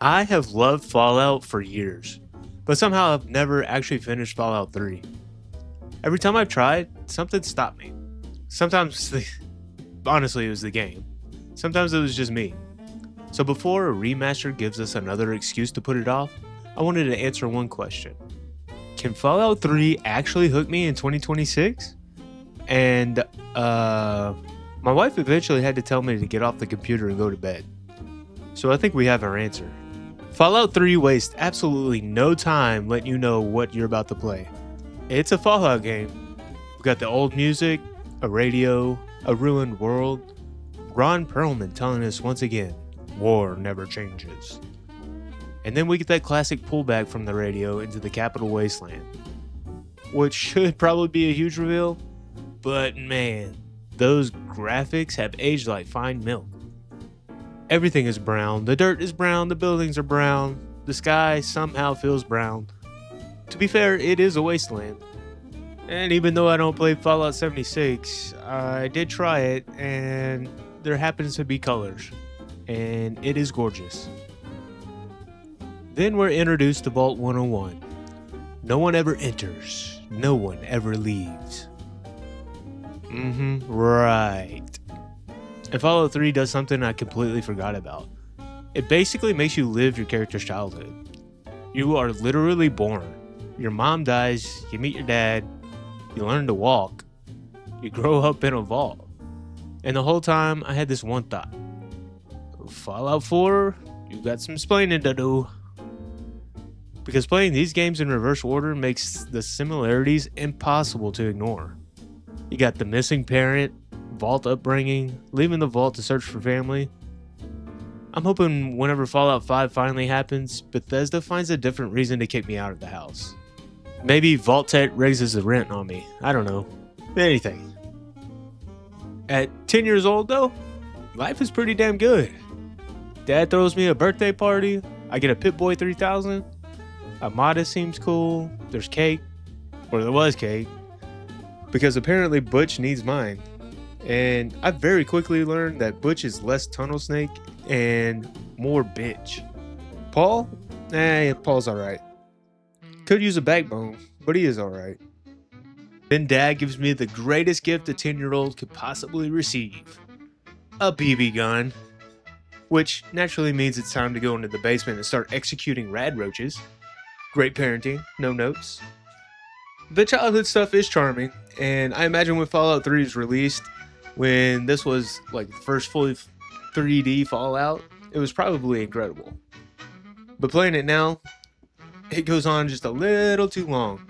I have loved Fallout for years, but somehow I've never actually finished Fallout 3. Every time I've tried, something stopped me. Sometimes, honestly, it was the game. Sometimes it was just me. So before a remaster gives us another excuse to put it off, I wanted to answer one question. Can Fallout 3 actually hook me in 2026? And, my wife eventually had to tell me to get off the computer and go to bed. So I think we have our answer. Fallout 3 wastes absolutely no time letting you know what you're about to play. It's a Fallout game. We got the old music, a radio, a ruined world. Ron Perlman telling us once again, war never changes. And then we get that classic pullback from the radio into the Capital Wasteland, which should probably be a huge reveal, but man, those graphics have aged like fine milk. Everything is brown, the dirt is brown, the buildings are brown, the sky somehow feels brown. To be fair, it is a wasteland. And even though I don't play Fallout 76, I did try it, and there happens to be colors, and it is gorgeous. Then we're introduced to Vault 101. No one ever enters, no one ever leaves. Right. And Fallout 3 does something I completely forgot about. It basically makes you live your character's childhood. You are literally born. Your mom dies, you meet your dad, you learn to walk, you grow up in a vault. And the whole time I had this one thought. Fallout 4, you got some explaining to do. Because playing these games in reverse order makes the similarities impossible to ignore. You got the missing parent, vault upbringing, leaving the vault to search for family. I'm hoping whenever Fallout 5 finally happens, Bethesda finds a different reason to kick me out of the house. Maybe Vault Tech raises the rent on me. I don't know. Anything. At 10 years old though, life is pretty damn good. Dad throws me a birthday party, I get a Pip-Boy 3000, Armada seems cool, there's cake, or there was cake, because apparently Butch needs mine. And I very quickly learned that Butch is less tunnel snake and more bitch. Paul? Paul's alright. Could use a backbone, but he is alright. Then Dad gives me the greatest gift a 10-year-old could possibly receive. A BB gun. Which naturally means it's time to go into the basement and start executing rad roaches. Great parenting, no notes. The childhood stuff is charming, and I imagine when Fallout 3 is released, when this was like the first fully 3D Fallout, it was probably incredible. But playing it now, it goes on just a little too long.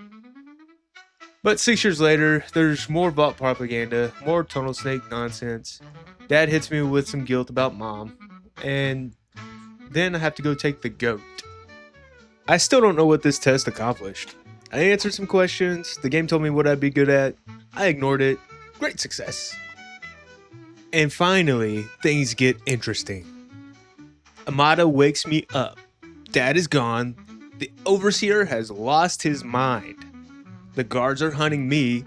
But 6 years later, there's more Vault propaganda, more Tunnel Snake nonsense. Dad hits me with some guilt about Mom, and then I have to go take the goat. I still don't know what this test accomplished. I answered some questions, the game told me what I'd be good at, I ignored it, great success. And finally, things get interesting. Amada wakes me up. Dad is gone. The Overseer has lost his mind. The guards are hunting me.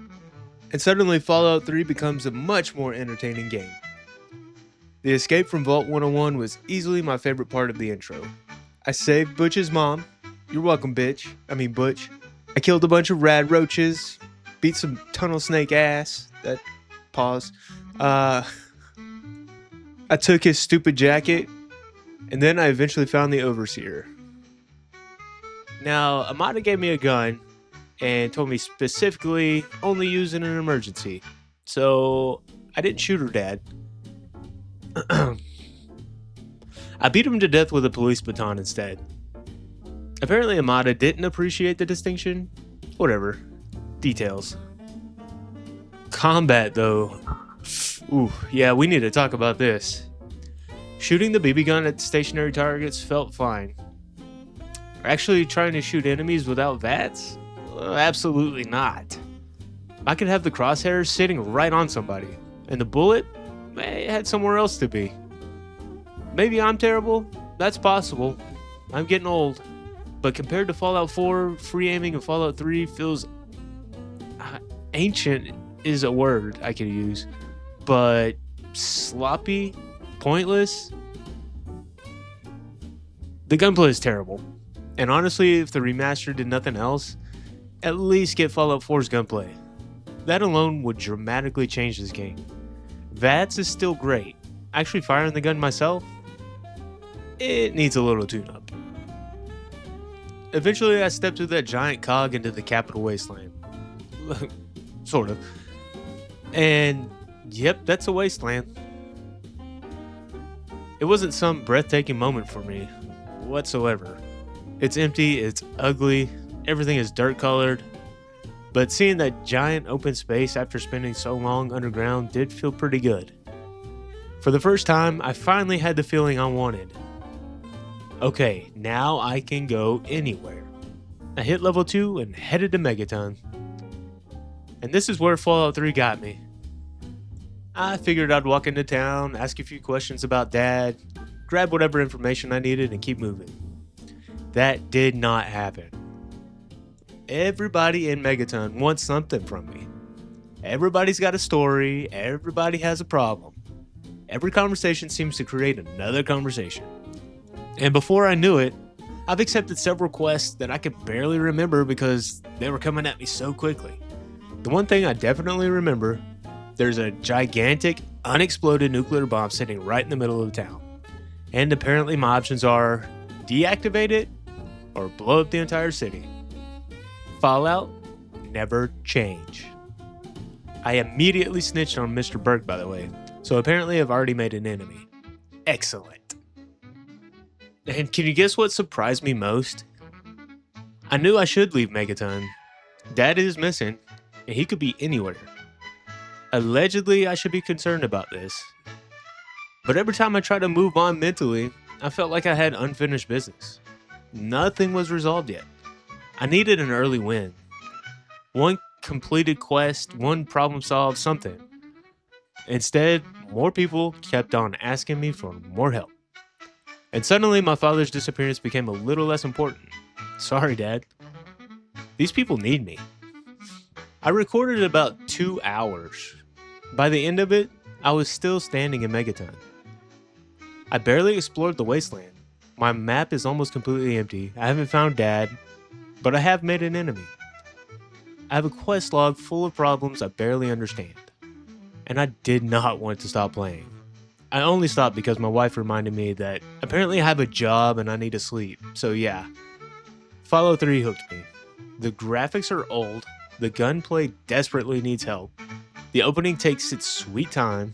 And suddenly Fallout 3 becomes a much more entertaining game. The escape from Vault 101 was easily my favorite part of the intro. I saved Butch's mom. You're welcome, Butch. I killed a bunch of rad roaches. Beat some tunnel snake ass. Pause. I took his stupid jacket, and then I eventually found the Overseer. Now, Amada gave me a gun, and told me specifically only use in an emergency. So, I didn't shoot her dad. I beat him to death with a police baton instead. Apparently Amada didn't appreciate the distinction. Whatever. Details. Combat though. Ooh, yeah, we need to talk about this. Shooting the BB gun at stationary targets felt fine. Actually trying to shoot enemies without VATS? Absolutely not. I could have the crosshairs sitting right on somebody, and the bullet it had somewhere else to be. Maybe I'm terrible, that's possible. I'm getting old. But compared to Fallout 4, free aiming in Fallout 3 feels ancient is a word I could use, but sloppy, pointless. The gunplay is terrible. And honestly, if the remaster did nothing else, at least get Fallout 4's gunplay. That alone would dramatically change this game. VATS is still great. Actually firing the gun myself, it needs a little tune-up. Eventually, I stepped through that giant cog into the Capital Wasteland. Sort of. And yep, that's a wasteland. It wasn't some breathtaking moment for me whatsoever. It's empty, it's ugly, everything is dirt colored. But seeing that giant open space after spending so long underground did feel pretty good. For the first time, I finally had the feeling I wanted. Okay, now I can go anywhere. I hit level 2 and headed to Megaton. And this is where Fallout 3 got me. I figured I'd walk into town, ask a few questions about Dad, grab whatever information I needed, and keep moving. That did not happen. Everybody in Megaton wants something from me. Everybody's got a story, everybody has a problem. Every conversation seems to create another conversation. And before I knew it, I've accepted several quests that I could barely remember because they were coming at me so quickly. The one thing I definitely remember, there's a gigantic, unexploded nuclear bomb sitting right in the middle of town. And apparently my options are deactivate it or blow up the entire city. Fallout never change. I immediately snitched on Mr. Burke, by the way, so apparently I've already made an enemy. Excellent. And can you guess what surprised me most? I knew I should leave Megaton. Dad is missing, and he could be anywhere. Allegedly, I should be concerned about this. But every time I tried to move on mentally, I felt like I had unfinished business. Nothing was resolved yet. I needed an early win. One completed quest, one problem solved, something. Instead, more people kept on asking me for more help. And suddenly my father's disappearance became a little less important. Sorry, Dad. These people need me. I recorded about 2 hours. By the end of it, I was still standing in Megaton. I barely explored the wasteland. My map is almost completely empty. I haven't found Dad, but I have made an enemy. I have a quest log full of problems I barely understand. And I did not want to stop playing. I only stopped because my wife reminded me that apparently I have a job and I need to sleep. So yeah, Fallout 3 hooked me. The graphics are old, the gunplay desperately needs help, the opening takes its sweet time,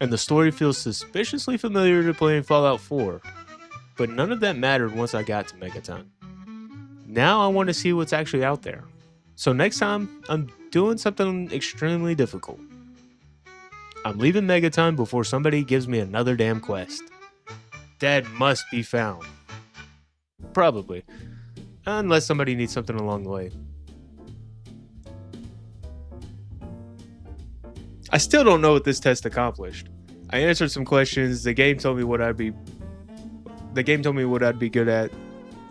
and the story feels suspiciously familiar to playing Fallout 4. But none of that mattered once I got to Megaton. Now I want to see what's actually out there. So next time, I'm doing something extremely difficult. I'm leaving Megaton before somebody gives me another damn quest. Dad must be found. Probably. Unless somebody needs something along the way. I still don't know what this test accomplished. I answered some questions, the game told me what I'd be good at.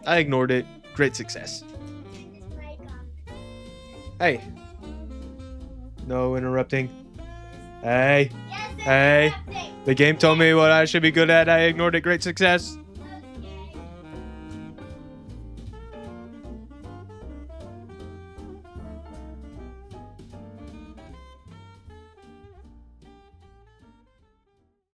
I ignored it. Great success. Hey. No interrupting. Hey. Yes, Hey. interrupting. The game told me what I should be good at. I ignored it. Great success.